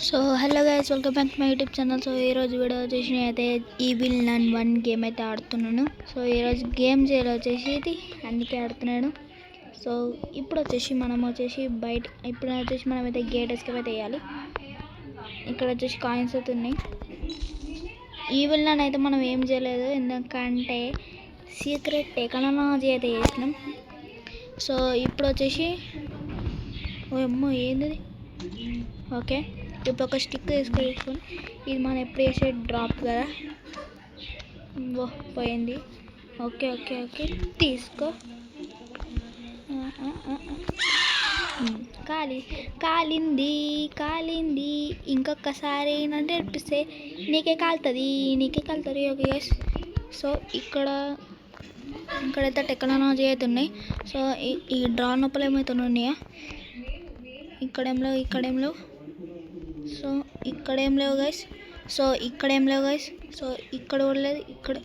So hello guys, welcome back to my YouTube channel. So ఈరోజు video వచ్చేసి అయితే evil నన్ 1 game అయితే ఆడుతున్నాను. సో ఈరోజు గేమ్ చేయాలి వచ్చేసి ఇది, అందుకే ఆడుతున్నాను. సో ఇప్పుడు వచ్చేసి మనం అయితే గేట్ ఎస్కేప్ అయితే వేయాలి. ఇక్కడ వచ్చేసి కాయిన్స్ అయితే ఉన్నాయి. ఈవిల్ నన్ అయితే మనం ఏం చేయలేదు, ఎందుకంటే సీక్రెట్ టెక్నాలజీ అయితే చేసినాం. సో ఇప్పుడు వచ్చేసి అమ్మో ఏంది, ఓకే ఇప్పుడు ఒక స్టిక్ తీసుకొని ఇది మనం ఎప్పుడు వేసే డ్రాప్ కదా, పోయింది. ఓకే ఓకే ఓకే తీసుకో. కాలింది ఇంకొకసారి నన్ను నేర్పిస్తే నీకే కాలుతుంది. ఓకే గైస్, సో ఇక్కడైతే టెక్నాలజీ అయితే ఉన్నాయి. సో ఈ డ్రా నొప్పులు ఏమైతే ఉన్నాయా, ఇక్కడేం లేవు. సో ఇక్కడేం లేవు గైస్. సో ఇక్కడ కూడా లేదు, ఇక్కడ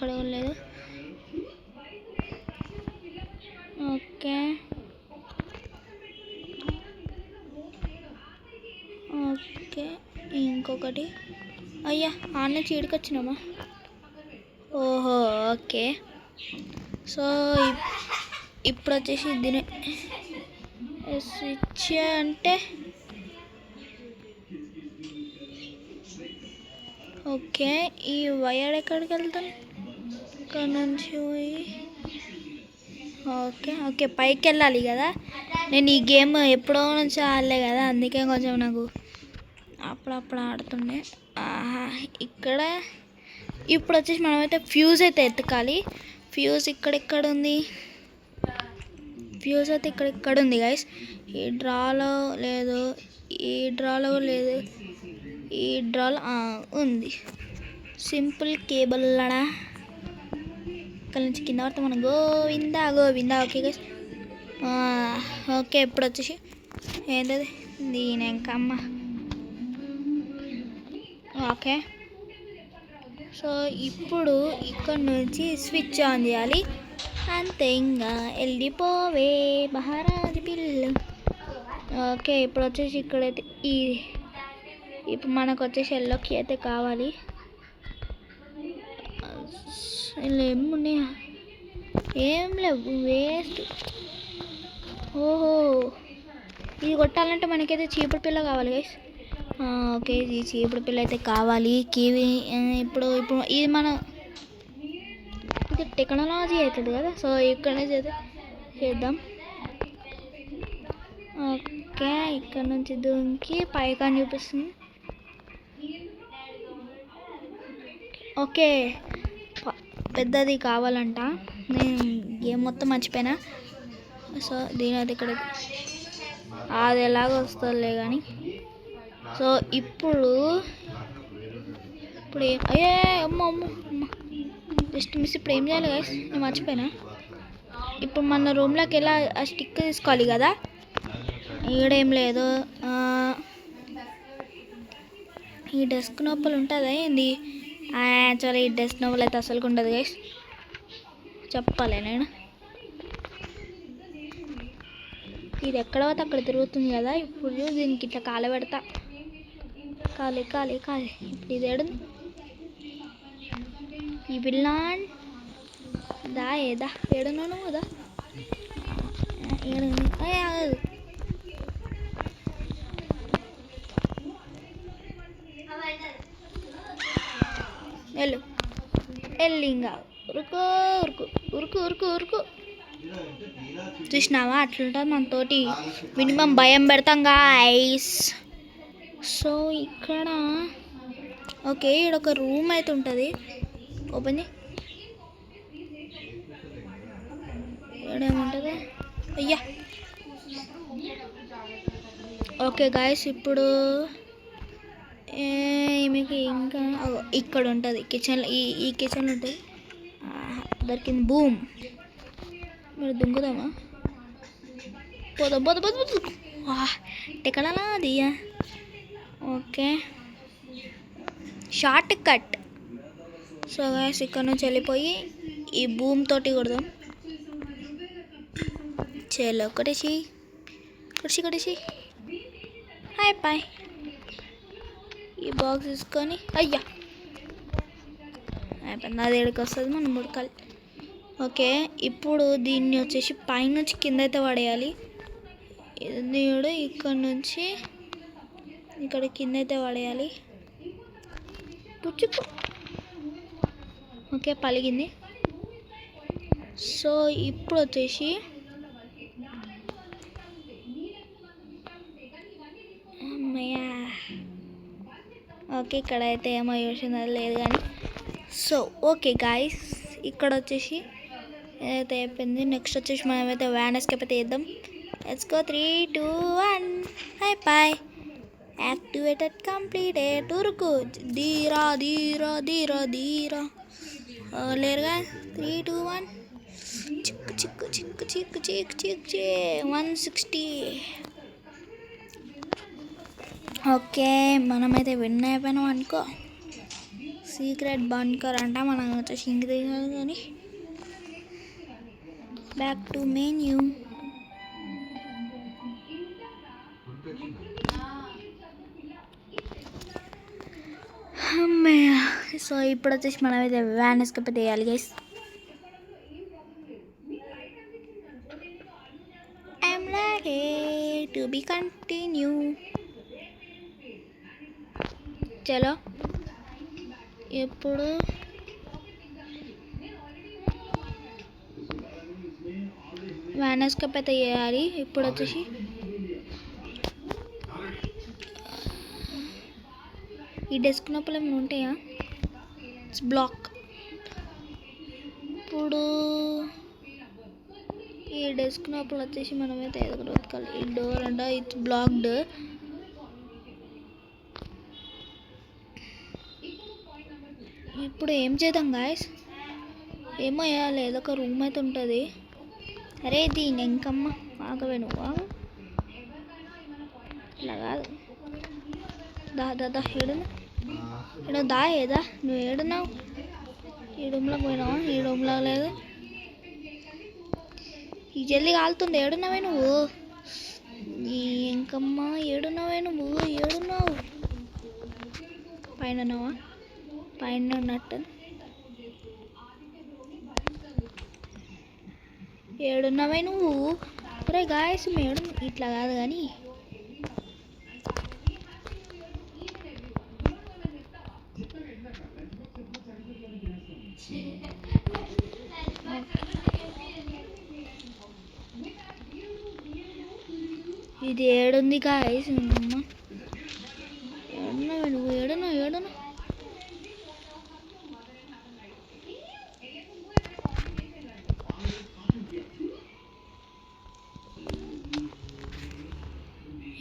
కూడా లేదు. ఓకే ఇంకొకటి. అయ్యా ఆన్న చీడికి వచ్చినామా? ఓహో ఓకే. సో ఇప్పుడు వచ్చేసి దీని స్విచ్ అంటే ఓకే, ఈ వైర్ ఎక్కడికి వెళ్తాను? ఇక్కడ నుంచి పోయి ఓకే పైకి వెళ్ళాలి కదా. నేను ఈ గేమ్ ఎప్పుడో నుంచి ఆడలే కదా, అందుకే కొంచెం నాకు అప్పుడప్పుడు ఆడుతుండే. ఇక్కడ ఇప్పుడు వచ్చేసి మనమైతే ఫ్యూజ్ అయితే ఎత్తుకాలి. ఫ్యూజ్ ఇక్కడెక్కడ ఉంది? ఫ్యూజ్ అయితే ఇక్కడ ఉంది గైస్. ఈ డ్రాలో లేదు, ఈ డ్రాలో ఉంది. సింపుల్ కేబుల్ లడా ఇక్కడ నుంచి కింద పడితే మనం గోవిందా. ఓకే గైస్, ఓకే ఇప్పుడు వచ్చేసి ఏంటది దీని ఇంకమ్మ. ఓకే సో ఇప్పుడు ఇక్కడ నుంచి స్విచ్ ఆన్ చేయాలి, అంతే. ఇంకా వెళ్ళిపోవే మహారాజు పిల్లు. ఓకే ఇప్పుడు వచ్చేసి ఇక్కడైతే ఇప్పుడు మనకు వచ్చేసి ఎల్లోకి అయితే కావాలి. ఏమున్నాయా? ఏం లేవు, వేస్ట్. ఓహో ఇది కొట్టాలంటే మనకైతే చీపుడు పిల్ల కావాలి గైస్. ఓకే ఈ చీపుడు పిల్ల అయితే కావాలి. కివి ఇప్పుడు ఇది మన ఇది టెక్నాలజీ అవుతుంది కదా. సో ఇక్కడ నుంచి అయితే చేద్దాం. ఓకే ఇక్కడ నుంచి దుంకి పైకాన్ని చూపిస్తుంది. ఓకే పెద్దది కావాలంట, నేను గేమ్ మొత్తం మర్చిపోయినా. సో దీని అయితే ఇక్కడ అది ఎలాగ వస్తుందిలే కానీ. సో ఇప్పుడు అయ్యే అమ్మ జస్ట్ మిస్. ఇప్పుడు ఏం చేయాలి గైస్, నేను మర్చిపోయినా. ఇప్పుడు మన రూమ్లోకి వెళ్ళి ఆ స్టిక్ తీసుకోవాలి కదా. ఈడేం లేదు, ఈ డెస్క్ నొప్పులు ఉంటుందా ఏంది? యాక్చువల్లీ ఈ డెస్క్ నొప్పులు అయితే అసలు ఉండదు గైస్, చెప్పాలి నేను. ఇది ఎక్కడ పోతే అక్కడ తిరుగుతుంది కదా. ఇప్పుడు దీనికి ఇట్లా కాలు పెడతా. కాలి ఇప్పుడు ఇది ఏడు ఈ పిల్లాన్ ఏదా ఏడున్నాను కదా. ఏడుంది వెళ్ళి ఇంకా ఉరుకు చూసినావా అట్లుంటుంది మనతోటి. మినిమం భయం పెడతాం గాయ్స్. సో ఇక్కడ ఓకే ఇక్కడ ఒక రూమ్ అయితే ఉంటుంది. ఓపెన్ ఏడేముంటుంది? అయ్యా ఓకే గాయస్, ఇప్పుడు మీకు ఇంకా ఇక్కడ ఉంటుంది కిచెన్లో. ఈ కిచెన్లో ఉంటుంది. దొరికింది, బూమ్. మీరు దుంకుదామా? పోదాం technology. Okay short cut. So guys ఇక్కడ నుంచి వెళ్ళిపోయి ఈ బూమ్ తోటి కొడదాం. చలో కొట్టేసి హాయ్ బాయ్. ఈ బాక్స్ తీసుకొని అయ్యా అయిపోయింది. అది ఎక్కడికి వస్తుంది మనం ఉడకాలి. ఓకే, ఇప్పుడు దీన్ని వచ్చేసి పైనుంచి కింద అయితే పడేయాలి. దేవుడు ఇక్కడ నుంచి ఇక్కడ కింద అయితే పడేయాలి. పుచ్చుకు. ఓకే, పలిగింది. సో ఇప్పుడు వచ్చేసి అమ్మయ్యా. ఓకే, ఇక్కడ అయితే ఏమో యోచన లేదు కానీ. సో ఓకే గాయస్, ఇక్కడ వచ్చేసి ఏదైతే అయిపోయింది. నెక్స్ట్ వచ్చేసి మనమైతే వ్యాన్ ఎస్కేప్ అయితే వేద్దాం. Let's go 3, 2, 1. Hi bye. Activated completed. ఉరుకు ధీరా ధీరా ధీరా ధీరా లేరుగా. 3, 2, 1. చిక్కు చిక్కు చిక్కు చిక్కు చిక్కు చిక్కు 160. ఓకే, మనమైతే విన్ అయిపోయినాం అనుకో. సీక్రెట్ బంకర్ అంట. మనం వచ్చేసి ఇంక దిగాలి కానీ. Back to menu. అమ్మయ్య. సో ఇప్పుడు వచ్చేసి మనమైతే వ్యాన్ ఎస్కేప్ అయితే వేయాలి guys. I'm ready to be continue. చలో ఇప్పుడు వ్యాన్ ఎస్కేప్ అయితే వేయాలి. ఇప్పుడు వచ్చేసి ఈ డెస్క్ లోపల ఏమైనా ఉంటాయా? It's black. ఇప్పుడు ఈ డెస్క్ లోపల వచ్చేసి మనమైతే ఎదుగు వెతకాలి. ఈ డోర్ అంట ఇట్స్ బ్లాక్డ్. ఇప్పుడు ఏం చేద్దాం గాయస్? ఏమో వేయాలి. ఏదో ఒక రూమ్ అయితే ఉంటుంది. అరే దీని ఇంకమ్మ ఆగవే నువ్వు. ఇలా కాదు. దా దా దా ఏడున్నా ఏడో దా ఏదా నువ్వు ఏడున్నావు? ఈ రూమ్లోకి పోయినావా? ఈ రూమ్లో లేదు. ఈ జల్దీ కాలుతుంది. ఏడున్నావే నువ్వు? ఈ ఇంకమ్మ ఏడున్నావే నువ్వు? ఏడున్నావు? పైన ఉన్నావా? పైన ఉన్నట్టు. ఏడున్నావే నువ్వు? ఒరే గాయస్ మేడు ఇట్లా కాదు కానీ. ఇది ఏడుంది గాయస్. ఏడున్నావే నువ్వు? ఏడున్నావు? ఏడున్నావు?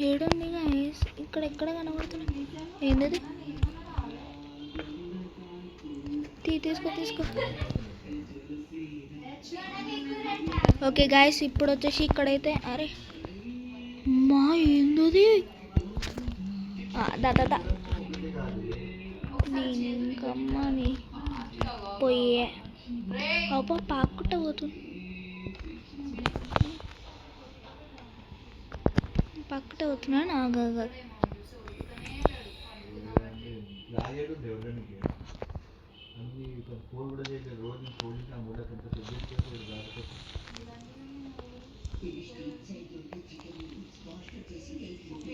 ఏడుంది గాయస్. ఇక్కడ ఎక్కడ కనబడుతుంది? ఏంటది? తీసుకో తీసుకో. ఓకే గాయస్, ఇప్పుడు వచ్చేసి ఇక్కడైతే అరే మా ఏందది? దాదా నేను ఇంకమ్మని పోయే అబ్బా పాక్కుంటా పోతుంది. పక్కట అవుతున్నాను. ఆగా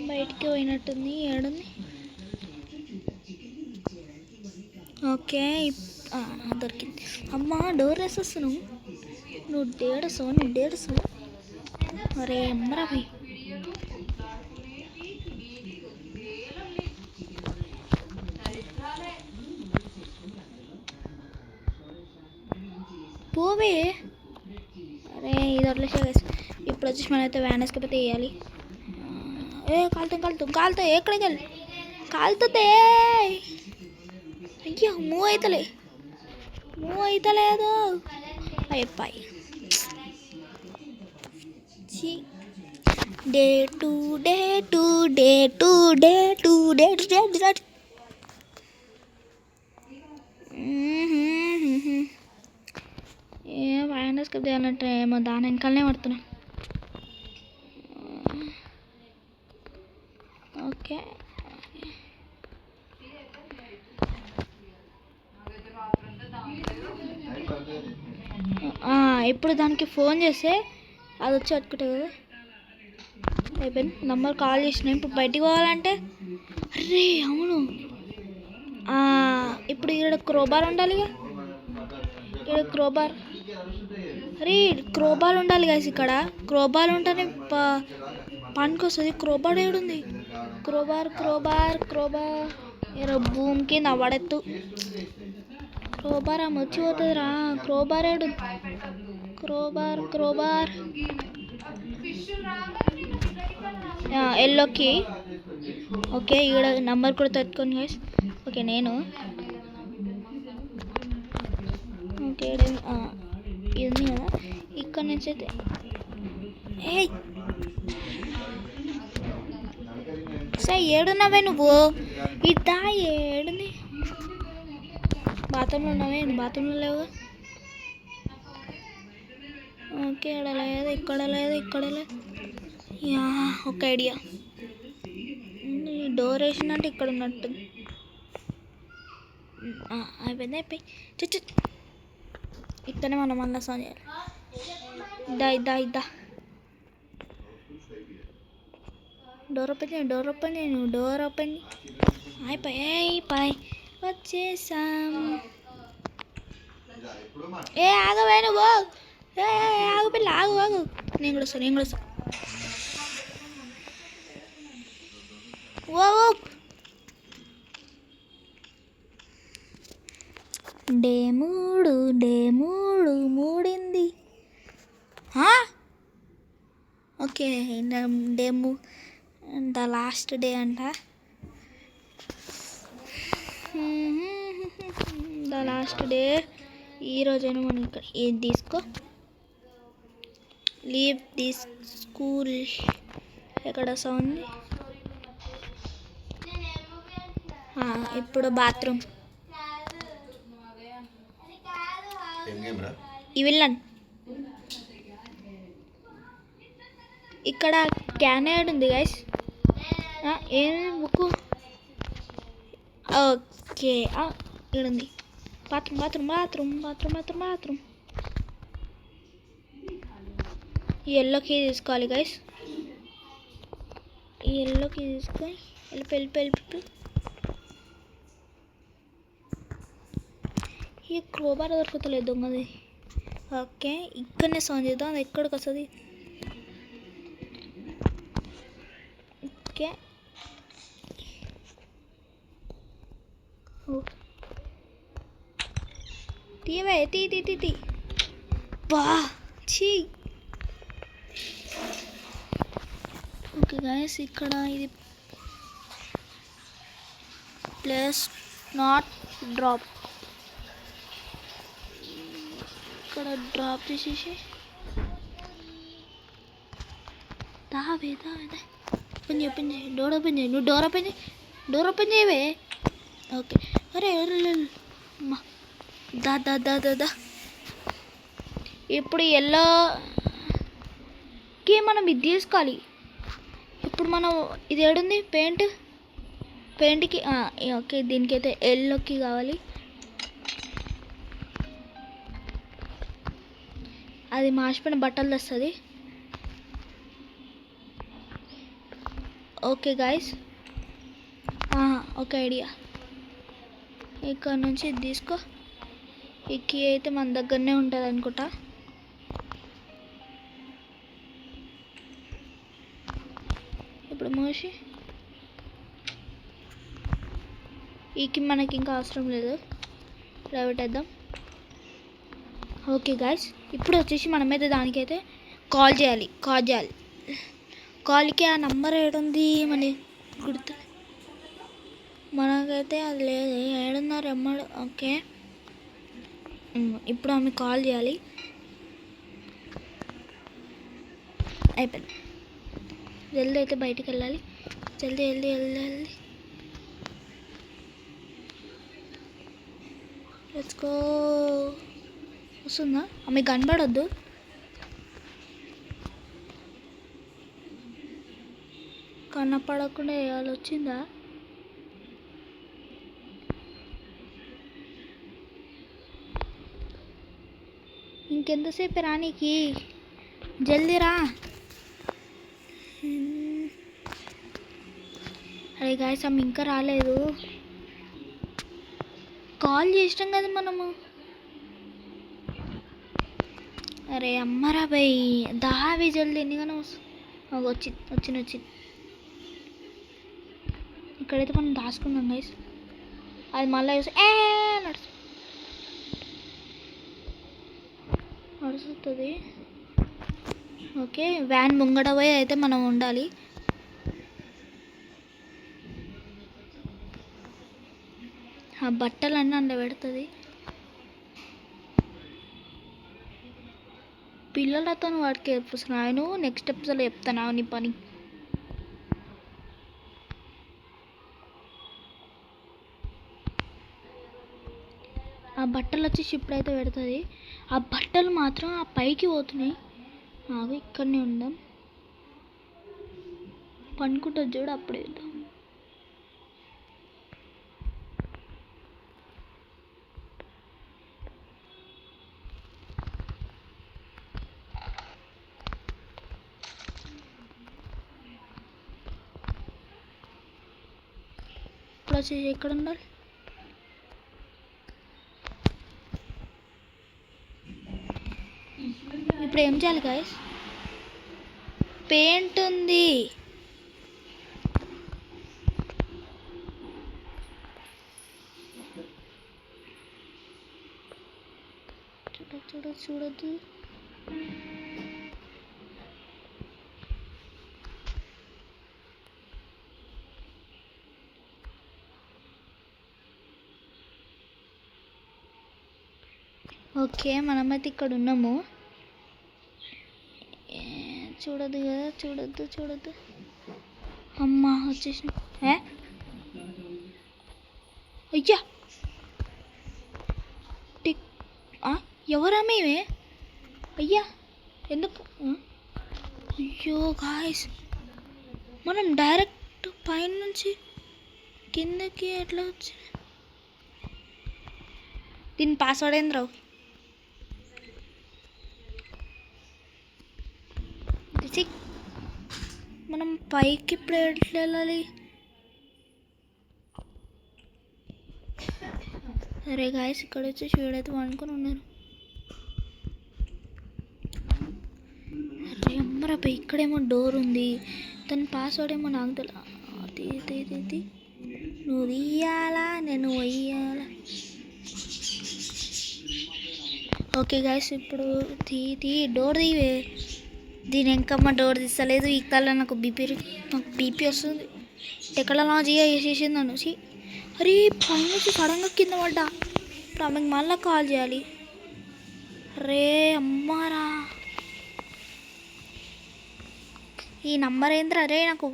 బయటికి పోయినట్టుంది. ఏడుంది? ఓకే దొరికింది. అమ్మా డోర్ వేసేస్తున్నావు. నువ్వు డేడసావు. అరే అమ్మరా భయ్. పోవే. అరే ఇది వదిలేసి ఇప్పుడు వచ్చేసి మనమైతే వ్యాన్ ఎస్కేప్ అయితే వేయాలి. కాలుతా ఎక్కడికి వెళ్ళి కాలుతుంది. అయ్యో మూవ్ అవుతలేదు. అయిపోయి day to day to day to day to day to A van escape చేయాలంటే ఏమో దాని వెనకాలనే పడుతున్నా. ఓకే ఇప్పుడు దానికి ఫోన్ చేస్తే అది వచ్చి అట్టుకుంటుంది కదా. అయిపోయింది, నంబర్ కాల్ చేసిన. ఇప్పుడు బయటికి పోవాలంటే అరే అవును, ఇప్పుడు ఇక్కడ క్రోబార్ ఉండాలి. ఇక్కడ క్రోబార్, అరే క్రోబార్ ఉండాలి గాయస్. ఇక్కడ క్రోబార్ ఉంటేనే పనికి వస్తుంది. క్రోబార్ ఏడుంది? క్రోబార్ క్రోబార్ క్రోబార్ భూమి కింద పడెత్తు. క్రోబార్ మర్చిపోతుంది రా. క్రోబార్ ఏడు? క్రోబార్ క్రోబార్ ఎల్లోకి. ఓకే ఇక్కడ నంబర్ కూడా తట్టుకోండి గైస్. ఓకే నేను ఓకే ఇది ఉంది కదా, ఇక్కడ నుంచి అయితే సార్ ఏడున్నావే నువ్వు? ఇద్దా ఏడుంది? బాత్రూంలో ఉన్నావే? బాత్రూంలో లేవు. ఓకే ఇక్కడ లేదు, ఇక్కడ లేదు, ఇక్కడ లేదు. ఒక ఐడియా, డోర్ వేసినట్టు ఇక్కడ ఉన్నట్టు. అయిపోయింది అయిపోయి ఇక్కడనే మనం మళ్ళీ సాన్ చేయాలి. ఇద్దా డోర్ ఓపెన్ చేయండి, డోర్ ఓపెన్ చేయండి, డోర్ ఓపెన్. అయిపోయి వచ్చేసాం. ఆగవే నువ్వు, ఆగు పిల్ల, ఆగు. నేను కూడా వస్తాను. ఓ డే మూడింది. Okay day the last day అంట. The last day. ఈరోజైనా మనం ఇక్కడ ఏది తీసుకో, లీవ్ దిస్ స్కూల్. ఎక్కడ సౌండ్? ఇప్పుడు బాత్రూమ్. ఈ విల్లన్ ఇక్కడ క్యానెడ్ ఉంది గైస్. ఏం బుక్? ఓకే ఇక్కడ ఉంది. బాత్రూమ్. ఈ ఎల్లో కీ తీసుకోవాలి గైస్. ఈ ఎల్లో కీ తీసుకొని వెళ్ళి. ఈ క్రోబార్ దొరుకుతలేదు దొంగది. ఓకే ఇక్కడనే సౌండ్ చేద్దాం, అది ఎక్కడికి వస్తుంది. ఓకే తీవే తీ బా చీ. ఓకే గైస్ ఇక్కడ ఇది ప్లేస్ నాట్ డ్రాప్. ఇక్కడ డ్రాప్ చేసేసి దావే ఓపెన్ చేయి. డోర్ ఓపెన్ చేయి. నువ్వు డోర్ ఓపెన్ చేయవే. ఓకే అరే అమ్మా దా. ఇప్పుడు ఎల్లోకి మనం ఇది తీసుకోవాలి. ఇప్పుడు మనం ఇది ఏడుంది? పెయింట్కి. ఓకే దీనికైతే ఎల్లోకి కావాలి. అది మాసిపోయిన బట్టలు తెస్తుంది. ఓకే గాయస్ ఒక ఐడియా. ఇక్కడ నుంచి ఇది తీసుకో. ఈ కీ అయితే మన దగ్గరనే ఉంటుంది అనుకుంటా. ఇప్పుడు మోసి ఈ కీ మనకి ఇంకా అవసరం లేదు, పెట్టేద్దాం. ఓకే గాయస్ ఇప్పుడు వచ్చేసి మనమైతే దానికైతే కాల్ చేయాలి. కాల్కి ఆ నంబర్ ఏడుంది మన గుర్తు? మనకైతే అది లేదు. ఏడున్నారు అమ్మాడు? ఓకే ఇప్పుడు ఆమె కాల్ చేయాలి. అయిపోయింది. జల్దీ అయితే బయటికి వెళ్ళాలి. జల్దీ వెళ్ళి లెట్స్ గో. వస్తుందా? ఆమె కనపడకుండా వేయాలి. వచ్చిందా? ఇంకెంతసేపు రానికి? జల్దీ రా. అరే గాయస్ అమ్మ ఇంకా రాలేదు. కాల్ చేసినాం కదా మనము. అరే అమ్మరా భయ్ దావి జల్దీ ఎందుకన్నా వచ్చింది. ఇక్కడైతే మనం దాచుకున్నాం గైస్. అది మళ్ళీ నడుస్తుంది. ఓకే వ్యాన్ ముంగట పోయి అయితే మనం ఉండాలి. ఆ బట్టలన్నీ అందులో పెడుతుంది. పిల్లలతో వాడికి నేను నెక్స్ట్ ఎపిసోడ్లో చెప్తాను నీ పని. ఆ బట్టలు వచ్చేసి ఇప్పుడైతే పెడుతుంది. ఆ బట్టలు మాత్రం ఆ పైకి పోతున్నాయి. ఇక్కడనే ఉందాం. పనుకుంటుంది చూడు, అప్పుడే వెళ్దాం. ఇప్పుడు వచ్చేసి ఎక్కడ ఉండాలి? ఇప్పుడు ఏం చేయాలి గాయస్? పెయింట్ ఉంది. చూడద్దు. ఓకే మనమైతే ఇక్కడ ఉన్నాము. చూడద్దు కదా, చూడద్దు. అమ్మా వచ్చేసిన. అయ్యా ఎవరా మేమే? అయ్యా ఎందుకు? అయ్యో గాయస్ మనం డైరెక్ట్ పైన నుంచి కిందకి ఎట్లా వచ్చి? దీని పాస్వర్డ్ ఏంది రావు? మనం పైకి ఇప్పుడు ఎట్లా వెళ్ళాలి? సరే గాయస్ ఇక్కడ వచ్చి వీడైతే వండుకొని ఉన్నారు. అరే అమ్మరా పై ఇక్కడేమో డోర్ ఉంది. దాని పాస్వర్డ్ ఏమో నాకు తెలియదు. నువ్వు తీయాలా నేను వెయ్యాలా? ఓకే గాయస్ ఇప్పుడు డోర్ తీవే. దీని ఎంకమ్మ డోర్ తీస్తలేదు. ఈ కళ్ళ నాకు బీపీ వస్తుంది. టెక్నాలజీ చేసేసింది నన్ను. అరే పైన సడన్గా కింద పడ్డా. ఇప్పుడు ఆమెకు మళ్ళీ కాల్ చేయాలి. రే అమ్మారా ఈ నంబర్ ఏంద్రా? రే నాకు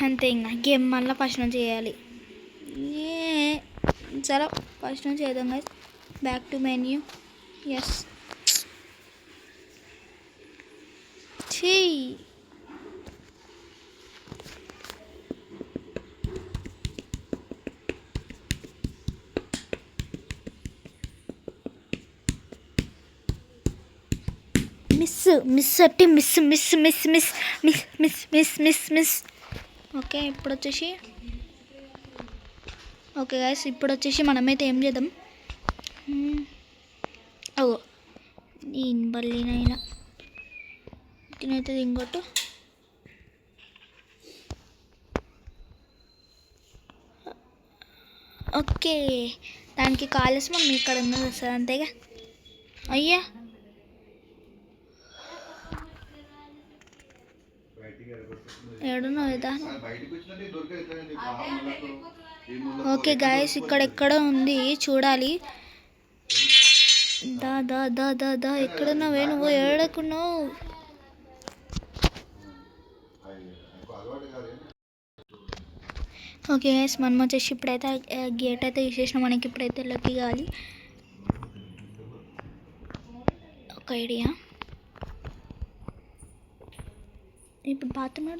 అంతే. ఇంకా గేమ్ మళ్ళీ ఫస్ట్ నుంచి చేయాలి. చలో ఫస్ట్ నుంచి చేద్దాం guys. Back to menu. Yes miss. Okay ఇప్పుడు వచ్చేసి మనమైతే ఏం చేద్దాం? బల్లినైనా తినైతే ఇంకోటి. ఓకే దానికి కాలేసి మనం ఇక్కడ ఉన్నది వస్తుంది అంతేగా. అయ్యా ఏడున్నా కదా. ఓకే గాయస్ ఇక్కడెక్కడ ఉంది చూడాలి. దా ఎక్కడున్నావే నువ్వు? ఏడకున్నావు? ఓకే గైస్, మనం వచ్చేసి ఇప్పుడైతే గేట్ అయితే తీసేసినాం. మనకి ఇప్పుడైతే లక్కీ కావాలి ఒక ఐడియా. ఇప్పుడు బాత్రూమ్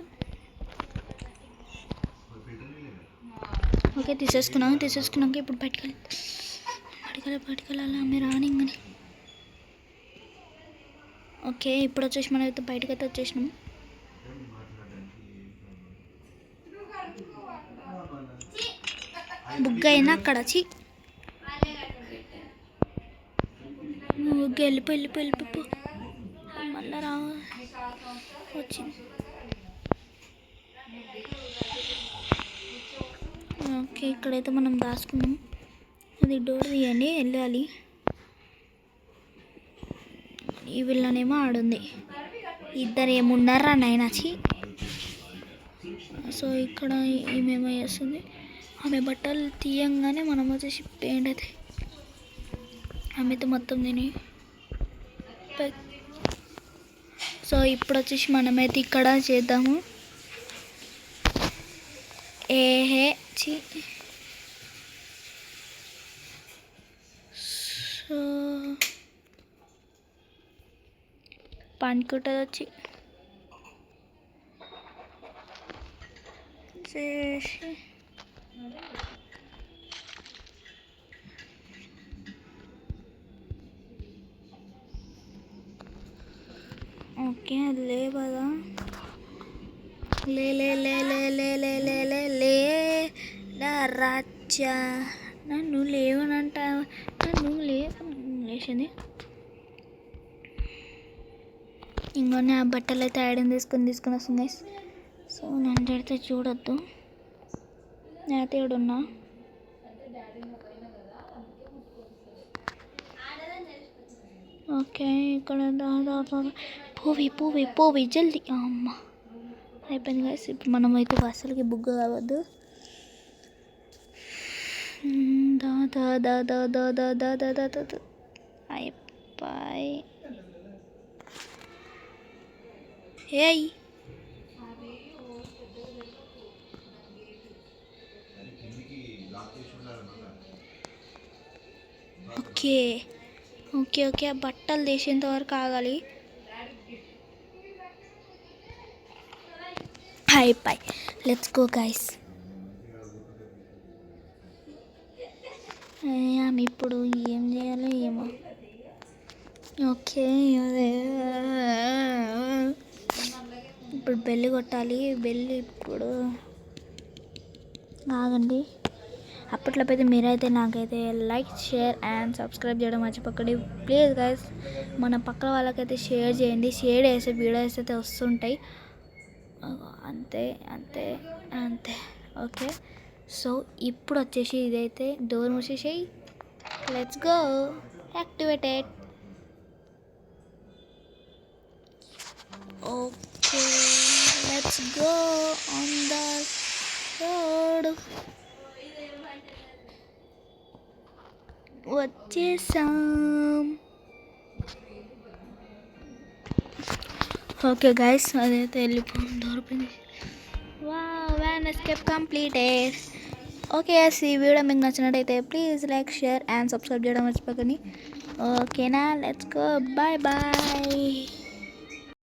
ఓకే తీసేసుకున్నాక ఇప్పుడు బయటకెళ్ళాలి మీరు రానింగని. ఓకే ఇప్పుడు వచ్చేసి మనం అయితే బయటకైతే వచ్చేసినాము. బుగ్గ అయినా అక్కడ వచ్చి వెళ్ళిపో మళ్ళా రా వచ్చింది. ఓకే ఇక్కడైతే మనం దాచుకున్నాం. అది డోర్ తీయండి, వెళ్ళాలి. ఈ వీళ్ళనేమో ఆడుంది, ఇద్దరు ఏమున్నారా నాయనచి. సో ఇక్కడ ఈమెమో చేస్తుంది, ఆమె బట్టలు తీయంగానే మనం వచ్చేసి పెయింట్ అయితే ఆమెతో మొత్తం తిని. సో ఇప్పుడు వచ్చేసి మనమైతే ఇక్కడ చేద్దాము. ఏహే చి. సో పండుకుంటుంది వచ్చి చేసి ఓకే లేవదా, లే రాజా నన్ను లేవనంట, నన్ను లేచింది. ఇంకొన్ని ఆ బట్టలు అయితే ఐడన్ తీసుకొని వస్తుంది గైస్. సో నన్ను అయితే చూడొద్దు, నేనైతే ఇక్కడున్నా. ఓకే ఇక్కడ పోవి జల్దీ. అమ్మ అయిపోయింది గైస్. ఇప్పుడు మనం అయితే అసలుకి బుగ్గ కావద్దు. అయిపోయి ఏయ్ ఓకే ఆ బట్టలు తీసేంత వరకు ఆగాలి. అయిపోయి లెట్స్ గో గైస్. ఆమె ఇప్పుడు ఏం చేయాలో ఏమో. ఓకే ఇప్పుడు బెల్ కొట్టాలి. బెల్ ఇప్పుడు ఆగండి. అప్పట్లో అయితే మీరైతే నాకైతే లైక్ షేర్ అండ్ సబ్స్క్రైబ్ చేయడం మర్చిపోకండి ప్లీజ్ గైస్. మన పక్కన వాళ్ళకైతే షేర్ చేయండి. షేర్ చేసే వీడియోస్ అయితే వస్తుంటాయి. అంతే ఓకే. సో ఇప్పుడు వచ్చేసి ఇదైతే డోర్ మూసేసేయి. Let's go activated. Okay let's go on the road. వచ్చేసాం. ఓకే గైస్ అదైతే వెళ్ళిపోయింది, దొరికింది. Van escape completed. Okay guys, ఈ వీడియో మీకు నచ్చినట్టయితే please like share and subscribe చేయడం మర్చిపోకండి. ఓకేనా, లెట్స్ గో, బాయ్.